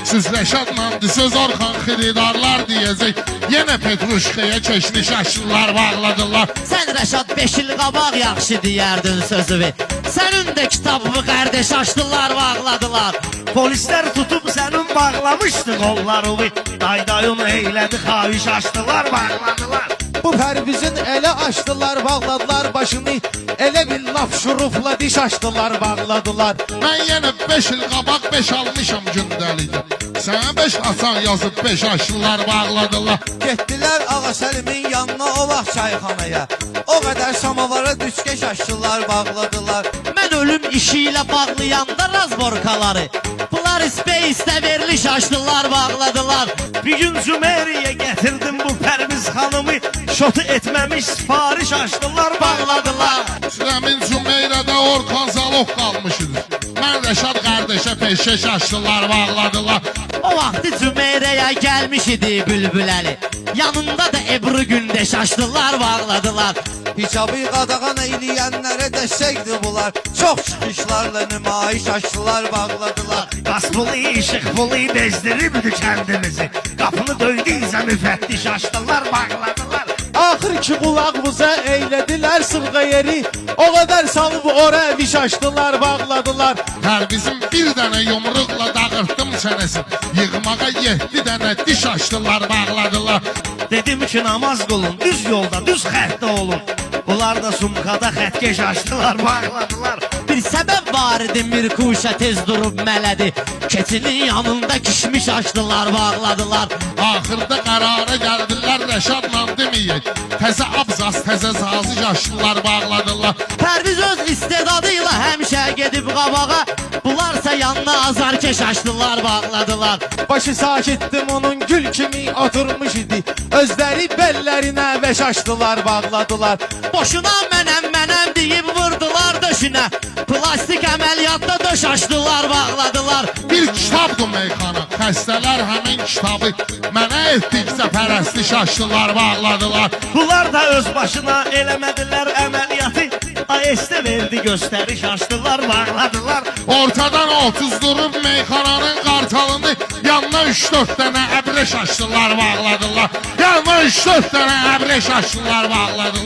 Siz Rəşadla söz Orxan xiridarlar deyəcək. Yenə Petruşkaya keçmiş aşırlar bağladılar. Sən Rəşad 5 il qabaq yaxşı deyərdin sözüvi. Sənin də kitabımı qardeş açdılar, bağladılar. Polislər tutub sənin bağlamışdı qollarını. Daydayın eylədi, xaviş açdılar, bağladılar. Bu Pərvizin elə açdılar, bağladılar başını. Elə bir laf şurufla diş açdılar, bağladılar. Mən yenə 5 il qabaq 5 almışam gündəlikdə. Sənə 5 asan yazıb 5 aşırlar bağladılar. Getdilər Ağa Səlimin yanına olaq çayxanaya. O qədər samavara düşkeş açdılar, bağladılar. Mən ölüm işi ilə bağlayanda razborkaları Polaris Space'də veriliş açdılar, bağladılar. Bir gün Cümeyriyə gətirdim bu Pərviz xanımı. Şotu etməmiş sifariş açdılar, bağladılar. Sürəmin Cümeyrədə Orxan Zaloq qalmışıdır. Mən Rəşad qardeşə peşkeş açdılar, bağladılar. O vaxtı Cümeyrəyə gəlmiş idi Bülbüləli. Yanında da Ebru Gündeş açdılar, bağladılar. Hicabı qadağan eyləyənlərə dəstəkdir bunlar. Çox çıxışlarla nümayiş açdılar, bağladılar. Qaz pulu, işıq pulu bezdiribdi kəndimizi. Qapını döydüysə müfəttiş açdılar, bağladılar. Axır ki qulağımıza eylədilər sırğa yeri. O qədər salıb ora viş açdılar, bağladılar. Pərvizin bir dənə yumruqla dağırtdım çənəsin. Yığmağa 7 dənə diş açdılar, bağladılar. Dedim ki namaz qılın, düz yolda, düz xəttdə olun. Bunlar da sumkada xətkeş açdılar, bağladılar. Bir səbəb var idi, Mirkuşa tez durub mələdi. Keçinin yanında kişmiş açdılar, bağladılar. Axırda qərara gəldilər Rəşadla deməyək. Təzə abzas, təzə saziş açdılar, bağladılar. Pərviz öz istedadıyla həmişə gedib qabağa. Bunlarsa yanına azarkeş açdılar, bağladılar. Başı sakitdim onun gül kimi oturmuş idi. Özləri bellərinə veş açdılar, bağladılar. Boşuna mənəm deyib vurdular döşünə. Plastik əməliyyatda döş açdılar, bağladılar. Bir kitabdır meyxana, xəstələr həmin kitabı mənə etdikcə pərəstiş açdılar, bağladılar. Bunlar da öz başına eləmədilər əməliyyatı. AES-də verdi göstəriş açdılar, bağladılar. Ortadan 30 durub meyxananın qartalını yanına 3-4 dənə əbreş açdılar, bağladılar. Yanına 3-4 dənə əbreş açdılar, bağladılar.